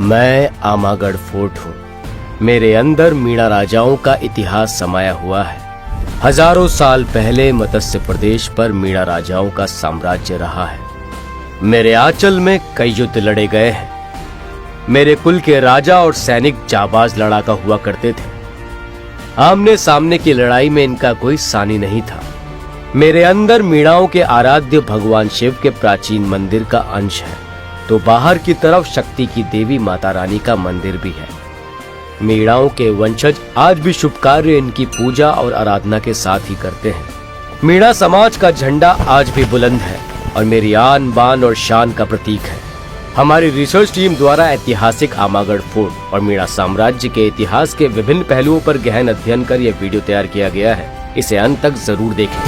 मैं आमागढ़ फोर्ट हूँ। मेरे अंदर मीणा राजाओं का इतिहास समाया हुआ है। हजारों साल पहले मत्स्य प्रदेश पर मीणा राजाओं का साम्राज्य रहा है। मेरे आंचल में कई युद्ध लड़े गए हैं। मेरे कुल के राजा और सैनिक जाबाज लड़ाका हुआ करते थे। आमने सामने की लड़ाई में इनका कोई सानी नहीं था। मेरे अंदर मीणाओं के आराध्य भगवान शिव के प्राचीन मंदिर का अंश है, तो बाहर की तरफ शक्ति की देवी माता रानी का मंदिर भी है। मीणाओं के वंशज आज भी शुभ कार्य इनकी पूजा और आराधना के साथ ही करते हैं। मीणा समाज का झंडा आज भी बुलंद है और मेरी आन बान और शान का प्रतीक है। हमारी रिसर्च टीम द्वारा ऐतिहासिक आमागढ़ फोर्ट और मीणा साम्राज्य के इतिहास के विभिन्न पहलुओं पर गहन अध्ययन कर यह वीडियो तैयार किया गया है। इसे अंत तक जरूर देखें।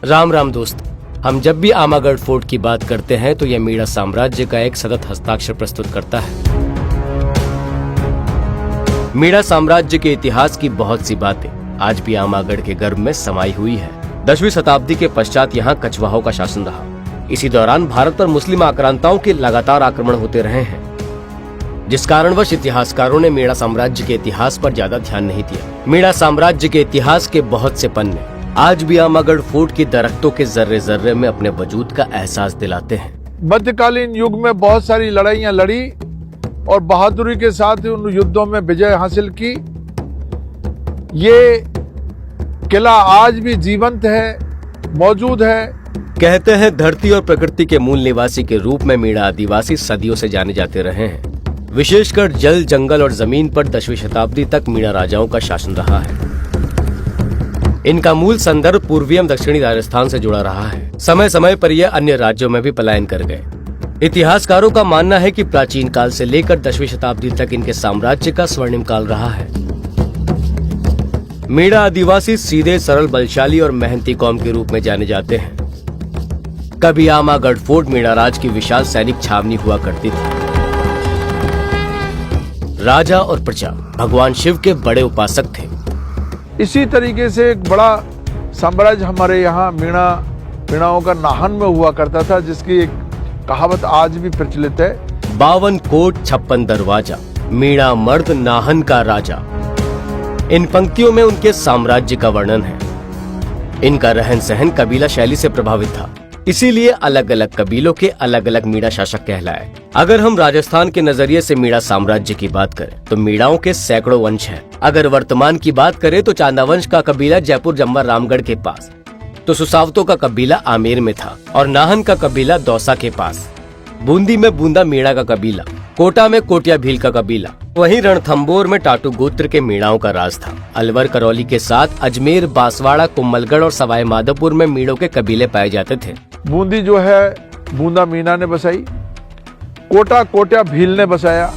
राम राम दोस्त, हम जब भी आमागढ़ फोर्ट की बात करते हैं तो यह मीणा साम्राज्य का एक सतत हस्ताक्षर प्रस्तुत करता है। मीणा साम्राज्य के इतिहास की बहुत सी बातें आज भी आमागढ़ के गर्भ में समाई हुई है। 10वीं शताब्दी के पश्चात यहाँ कछवाहों का शासन रहा। इसी दौरान भारत पर मुस्लिम आक्रांताओं के लगातार आक्रमण होते रहे हैं, जिस कारणवश इतिहासकारों ने मीणा साम्राज्य के इतिहास पर ज्यादा ध्यान नहीं दिया। मीणा साम्राज्य के इतिहास के बहुत से पन्ने आज भी आमागढ़ फोर्ट की दरख्तों के जर्रे जर्रे में अपने वजूद का एहसास दिलाते हैं। मध्यकालीन युग में बहुत सारी लड़ाइयां लड़ी और बहादुरी के साथ उन युद्धों में विजय हासिल की। ये किला आज भी जीवंत है, मौजूद है। कहते हैं धरती और प्रकृति के मूल निवासी के रूप में मीणा आदिवासी सदियों से जाने जाते रहे हैं। विशेषकर जल, जंगल और जमीन पर 10वीं शताब्दी तक मीणा राजाओं का शासन रहा है। इनका मूल संदर्भ पूर्वी एवं दक्षिणी राजस्थान से जुड़ा रहा है। समय समय पर यह अन्य राज्यों में भी पलायन कर गए। इतिहासकारों का मानना है कि प्राचीन काल से लेकर 10वीं शताब्दी तक इनके साम्राज्य का स्वर्णिम काल रहा है। मीणा आदिवासी सीधे, सरल, बलशाली और मेहनती कौम के रूप में जाने जाते हैं। कभी आमागढ़ फोर्ट मीणा राज की विशाल सैनिक छावनी हुआ करती थी। राजा और प्रजा भगवान शिव के बड़े उपासक थे। इसी तरीके से एक बड़ा साम्राज्य हमारे यहाँ मीणाओं का नाहन में हुआ करता था, जिसकी एक कहावत आज भी प्रचलित है। 52 कोट 56 दरवाजा, मीणा मर्द नाहन का राजा। इन पंक्तियों में उनके साम्राज्य का वर्णन है। इनका रहन सहन कबीला शैली से प्रभावित था, इसीलिए अलग अलग कबीलों के अलग अलग मीणा शासक कहलाए। अगर हम राजस्थान के नजरिए से मीणा साम्राज्य की बात करें तो मीणाओं के सैकड़ों वंश हैं। अगर वर्तमान की बात करें तो चांदा वंश का कबीला जयपुर जम्वा रामगढ़ के पास, तो सुसावतों का कबीला आमेर में था और नाहन का कबीला दौसा के पास। बूंदी में बूंदा मीणा का कबीला, कोटा में कोटिया भील का कबीला, वहीं रणथंबोर में टाटू गोत्र के मीणाओं का राज था। अलवर करौली के साथ अजमेर, बांसवाड़ा, कुम्मलगढ़ और सवाई माधोपुर में मीणों के कबीले पाए जाते थे। बूंदी जो है बूंदा मीणा ने बसाई, कोटा कोटिया भील ने बसाया।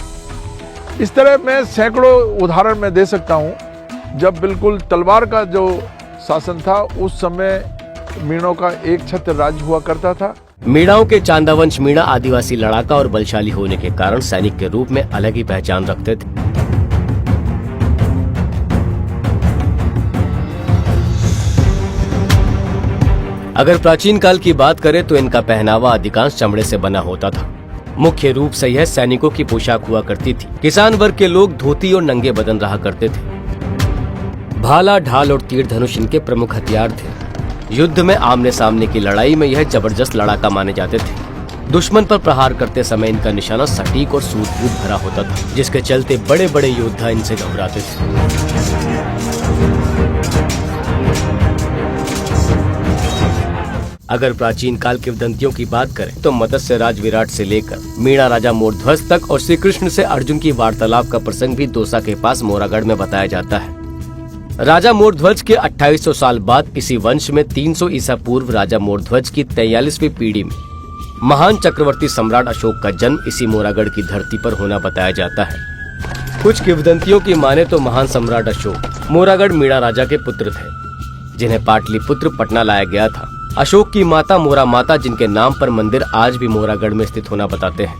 इस तरह मैं सैकड़ों उदाहरण में दे सकता हूँ। जब बिल्कुल तलवार का जो शासन था उस समय मीणों का एक छत्र राज्य हुआ करता था। मीणाओं के चांदावंश मीणा आदिवासी लड़ाका और बलशाली होने के कारण सैनिक के रूप में अलग ही पहचान रखते थे। अगर प्राचीन काल की बात करें तो इनका पहनावा अधिकांश चमड़े से बना होता था। मुख्य रूप से यह सैनिकों की पोशाक हुआ करती थी। किसान वर्ग के लोग धोती और नंगे बदन रहा करते थे। भाला, ढाल और तीर धनुष इनके प्रमुख हथियार थे। युद्ध में आमने सामने की लड़ाई में यह जबरदस्त लड़ाका माने जाते थे। दुश्मन पर प्रहार करते समय इनका निशाना सटीक और सूझबूझ भरा होता था, जिसके चलते बड़े बड़े योद्धा इनसे घबराते थे। अगर प्राचीन काल के वदंतियों की बात करें तो मत्स्य राज विराट से लेकर मीणा राजा मोरध्वज तक और श्री कृष्ण से अर्जुन की वार्तालाप का प्रसंग भी दौसा के पास मोरागढ़ में बताया जाता है। राजा मोरध्वज के 2800 साल बाद इसी वंश में 300 ईसा पूर्व राजा मोरध्वज की 43वीं पीढ़ी में महान चक्रवर्ती सम्राट अशोक का जन्म इसी मोरागढ़ की धरती पर होना बताया जाता है। कुछ किंवदंतियों की माने तो महान सम्राट अशोक मोरागढ़ मीणा राजा के पुत्र थे, जिन्हें पाटलिपुत्र पटना लाया गया था। अशोक की माता मोरा माता, जिनके नाम पर मंदिर आज भी मोरागढ़ में स्थित होना बताते हैं।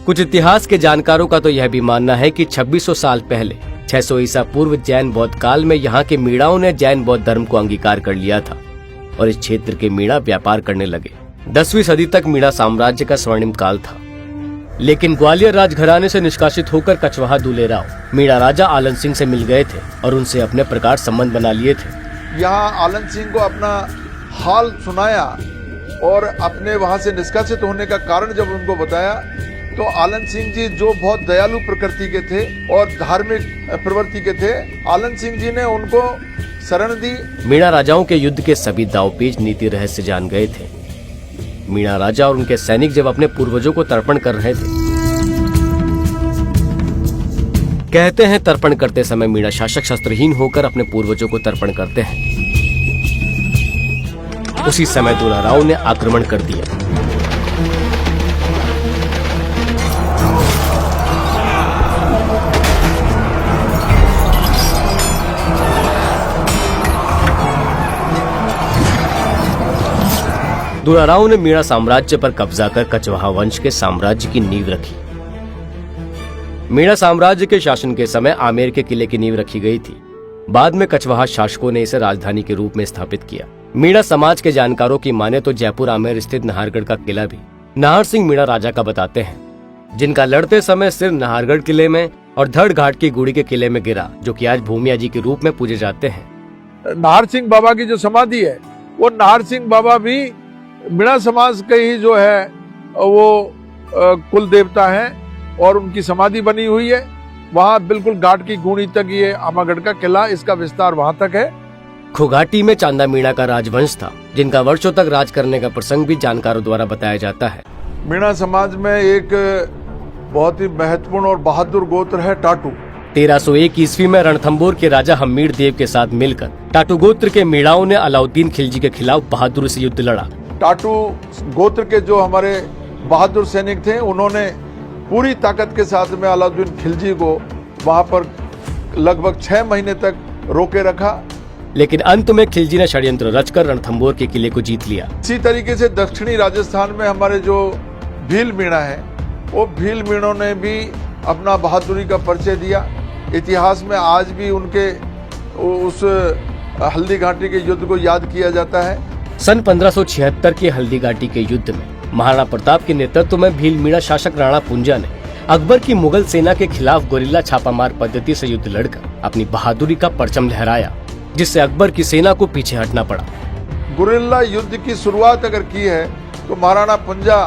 कुछ इतिहास के जानकारों का तो यह भी मानना है कि 2600 साल पहले 600 ईसा पूर्व जैन बौद्ध काल में यहाँ के मीणाओं ने जैन बौद्ध धर्म को अंगीकार कर लिया था और इस क्षेत्र के मीणा व्यापार करने लगे। 10वीं सदी तक मीणा साम्राज्य का स्वर्णिम काल था, लेकिन ग्वालियर राजघराने से निष्कासित होकर कछवाहा दुलेराव मीणा राजा आलन सिंह से मिल गए थे और उनसे अपने प्रकार संबंध बना लिए थे। यहाँ आलन सिंह को अपना हाल सुनाया और अपने वहां से निष्कासित होने का कारण जब उनको बताया तो आलन सिंह जी जो बहुत दयालु प्रकृति के थे और धार्मिक प्रवृत्ति के थे, आलन सिंह जी ने उनको शरण दी। मीणा राजाओं के युद्ध के सभी दांवपेच नीति रहस्य जान गए थे। मीणा राजा और उनके सैनिक जब अपने पूर्वजों को तर्पण कर रहे थे, कहते हैं तर्पण करते समय मीणा शासक शस्त्रहीन होकर अपने पूर्वजों को तर्पण करते हैं। उसी समय दुलाराव ने आक्रमण कर दिया। दुलाराव ने मीणा साम्राज्य पर कब्जा कर कछवाहा वंश के साम्राज्य की नींव रखी। मीणा साम्राज्य के शासन के समय आमेर के किले की नींव रखी गई थी। बाद में कछवाहा शासकों ने इसे राजधानी के रूप में स्थापित किया। मीणा समाज के जानकारों की माने तो जयपुर आमेर स्थित नाहरगढ़ का किला भी नाहर सिंह मीणा राजा का बताते हैं, जिनका लड़ते समय सिर नाहरगढ़ किले में और धड़ घाट की गुड़ी के किले में गिरा, जो कि आज भूमिया जी के रूप में पूजे जाते हैं। नाहर सिंह बाबा की जो समाधि है वो नाहर सिंह बाबा भी मीणा समाज के ही जो है वो कुल देवता हैं और उनकी समाधि बनी हुई है। वहाँ बिल्कुल घाट की गुड़ी तक ये आमागढ़ का किला, इसका विस्तार वहाँ तक है। खोघाटी में चांदा मीणा का राजवंश था, जिनका वर्षों तक राज करने का प्रसंग भी जानकारों द्वारा बताया जाता है। मीणा समाज में एक बहुत ही महत्वपूर्ण और बहादुर गोत्र है टाटू। 1301 ईस्वी में रणथंबोर के राजा हमीर देव के साथ मिलकर टाटू गोत्र के मीणाओं ने अलाउद्दीन खिलजी के खिलाफ बहादुरी से युद्ध लड़ा। टाटू गोत्र के जो हमारे बहादुर सैनिक थे, उन्होंने पूरी ताकत के साथ में अलाउद्दीन खिलजी को वहां पर लगभग 6 महीने तक रोके रखा, लेकिन अंत में खिलजी ने षड्यंत्र रचकर रणथंबोर के किले को जीत लिया। इसी तरीके से दक्षिणी राजस्थान में हमारे जो भील मीणा है, वो भील मीणों ने भी अपना बहादुरी का परिचय दिया। इतिहास में आज भी उनके उस हल्दी घाटी के युद्ध को याद किया जाता है। सन 1576 के हल्दी घाटी के युद्ध में महाराणा प्रताप के नेतृत्व में भील मीणा शासक राणा पुंजा ने अकबर की मुगल सेना के खिलाफ गोरिल्ला छापामार पद्धति से युद्ध लड़कर अपनी बहादुरी का परचम लहराया, जिससे अकबर की सेना को पीछे हटना पड़ा। गोरिल्ला युद्ध की शुरुआत अगर की है तो महाराणा पुंजा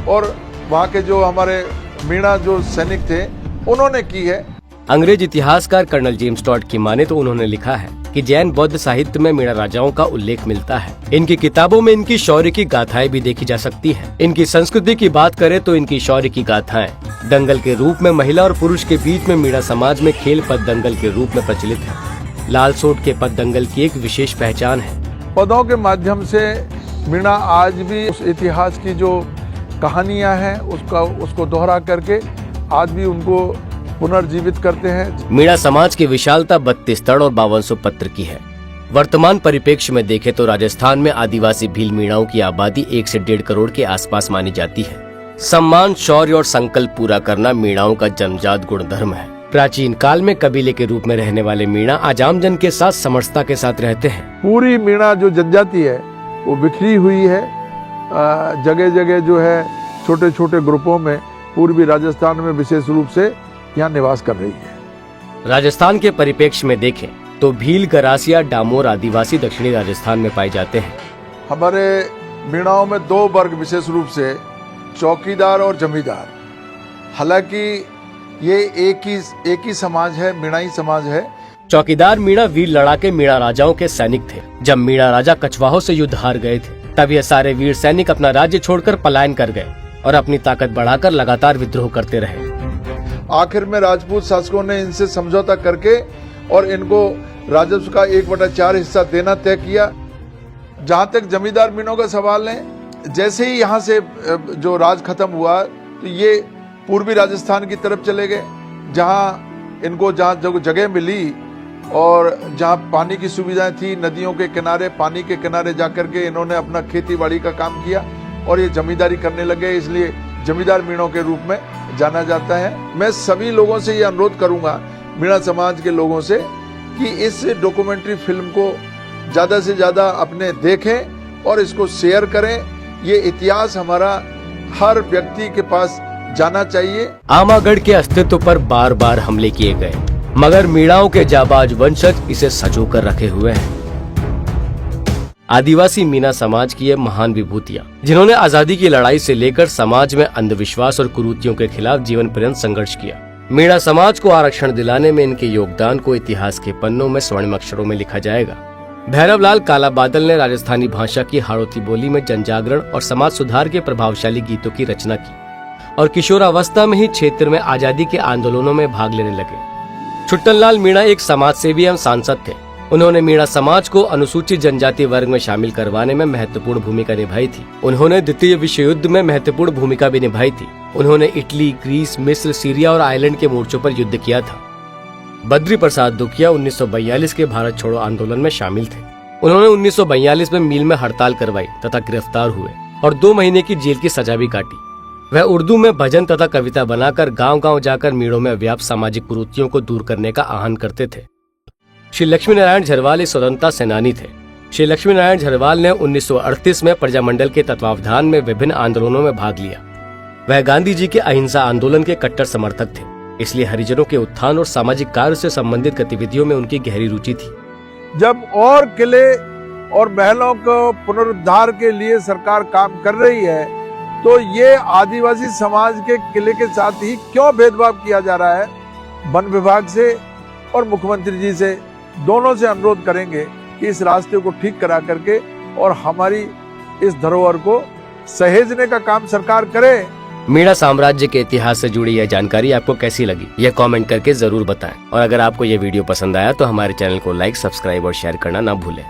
और वहाँ के जो हमारे मीणा जो सैनिक थे उन्होंने की है। अंग्रेज इतिहासकार कर्नल जेम्स टॉड की माने तो उन्होंने लिखा है कि जैन बौद्ध साहित्य में मीणा राजाओं का उल्लेख मिलता है। इनकी किताबों में इनकी शौर्य की गाथाएं भी देखी जा सकती हैं। इनकी संस्कृति की बात करें तो इनकी शौर्य की गाथाएं दंगल के रूप में महिला और पुरुष के बीच में मीणा समाज में खेल पद दंगल के रूप में प्रचलित है। लाल सोट के पद दंगल की एक विशेष पहचान है। पदों के माध्यम से मीणा आज भी उस इतिहास की जो कहानियां हैं उसको दोहरा करके आज भी उनको पुनर्जीवित करते हैं। मीणा समाज की विशालता 32 तड़ और 5200 पत्र की है। वर्तमान परिप्रेक्ष्य में देखें तो राजस्थान में आदिवासी भील मीणाओं की आबादी 1 से 1.5 करोड़ के आसपास मानी जाती है। सम्मान, शौर्य और संकल्प पूरा करना मीणाओं का जन्मजात गुणधर्म है। प्राचीन काल में कबीले के रूप में रहने वाले मीणा आजाम जन के साथ समरसता के साथ रहते हैं। पूरी मीणा जो जनजाति है वो बिखरी हुई है, जगह जगह जो है छोटे छोटे ग्रुपों में पूर्वी राजस्थान में विशेष रूप से यहाँ निवास कर रही है। राजस्थान के परिप्रेक्ष्य में देखें तो भील, गरासिया, डामोर आदिवासी दक्षिणी राजस्थान में पाए जाते हैं। हमारे मीणाओं में 2 वर्ग विशेष रूप से चौकीदार और जमींदार। हालांकि ये एक ही समाज है, मीणाई समाज है। चौकीदार मीणा वीर लड़ाके मीणा राजाओं के सैनिक थे। जब मीणा राजा कछवाहों से युद्ध हार गए थे तब ये सारे वीर सैनिक अपना राज्य छोड़कर पलायन कर गए और अपनी ताकत बढ़ाकर लगातार विद्रोह करते रहे। आखिर में राजपूत शासकों ने इनसे समझौता करके और इनको राजस्व का 1/4 हिस्सा देना तय किया। जहाँ तक जमींदार मीणों का सवाल है, जैसे ही यहाँ से जो राज खत्म हुआ तो ये पूर्वी राजस्थान की तरफ चले गए, जहाँ इनको जहाँ जगह मिली और जहाँ पानी की सुविधाएं थी, नदियों के किनारे, पानी के किनारे जाकर के इन्होंने अपना खेती बाड़ी का काम किया और ये जमींदारी करने लगे, इसलिए जमींदार मीणों के रूप में जाना जाता है। मैं सभी लोगों से ये अनुरोध करूंगा, मीणा समाज के लोगों से, कि इस डॉक्यूमेंट्री फिल्म को ज़्यादा से ज़्यादा अपने देखें और इसको शेयर करें ये इतिहास हमारा हर व्यक्ति के पास जाना चाहिए। आमागढ़ के अस्तित्व पर बार बार हमले किए गए, मगर मीणाओं के जाबाज वंशज इसे सजोकर रखे हुए हैं। आदिवासी मीणा समाज की ये महान विभूतियां, जिन्होंने आजादी की लड़ाई से लेकर समाज में अंधविश्वास और कुरीतियों के खिलाफ जीवन पर्यंत संघर्ष किया। मीणा समाज को आरक्षण दिलाने में इनके योगदान को इतिहास के पन्नों में स्वर्णिम अक्षरों में लिखा जाएगा। भैरवलाल काला बादल ने राजस्थानी भाषा की हाड़ौती बोली में जनजागरण और समाज सुधार के प्रभावशाली गीतों की रचना की और किशोरावस्था में ही क्षेत्र में आजादी के आंदोलनों में भाग लेने लगे। छुट्टनलाल मीणा एक समाज सेवी एवं सांसद थे। उन्होंने मीणा समाज को अनुसूचित जनजाति वर्ग में शामिल करवाने में महत्वपूर्ण भूमिका निभाई थी। उन्होंने द्वितीय विश्व युद्ध में महत्वपूर्ण भूमिका भी निभाई थी। उन्होंने इटली, ग्रीस, मिस्र, सीरिया और आयरलैंड के मोर्चों पर युद्ध किया था। बद्री प्रसाद दुखिया 1942 के भारत छोड़ो आंदोलन में शामिल थे। उन्होंने 1942 में मील में हड़ताल करवाई तथा गिरफ्तार हुए और 2 महीने की जेल की सजा भी काटी। वह उर्दू में भजन तथा कविता बनाकर गांव-गांव जाकर मीणों में व्याप्त सामाजिक कुरीतियों को दूर करने का आह्वान करते थे। श्री लक्ष्मी नारायण झरवाल एक स्वतंत्रता सेनानी थे। श्री लक्ष्मी नारायण झरवाल ने 1938 में प्रजामंडल के तत्वावधान में विभिन्न आंदोलनों में भाग लिया। वह गांधी जी के अहिंसा आंदोलन के कट्टर समर्थक थे, इसलिए हरिजनों के उत्थान और सामाजिक कार्य से संबंधित गतिविधियों में उनकी गहरी रुचि थी। जब और किले और महलों को पुनरुद्धार के लिए सरकार काम कर रही है, तो ये आदिवासी समाज के किले के साथ ही क्यों भेदभाव किया जा रहा है? वन विभाग से और मुख्यमंत्री जी से दोनों से अनुरोध करेंगे कि इस रास्ते को ठीक करा करके और हमारी इस धरोहर को सहेजने का काम सरकार करे। मीणा साम्राज्य के इतिहास से जुड़ी यह जानकारी आपको कैसी लगी, यह कमेंट करके जरूर बताएं। और अगर आपको यह वीडियो पसंद आया तो हमारे चैनल को लाइक, सब्सक्राइब और शेयर करना ना भूलें।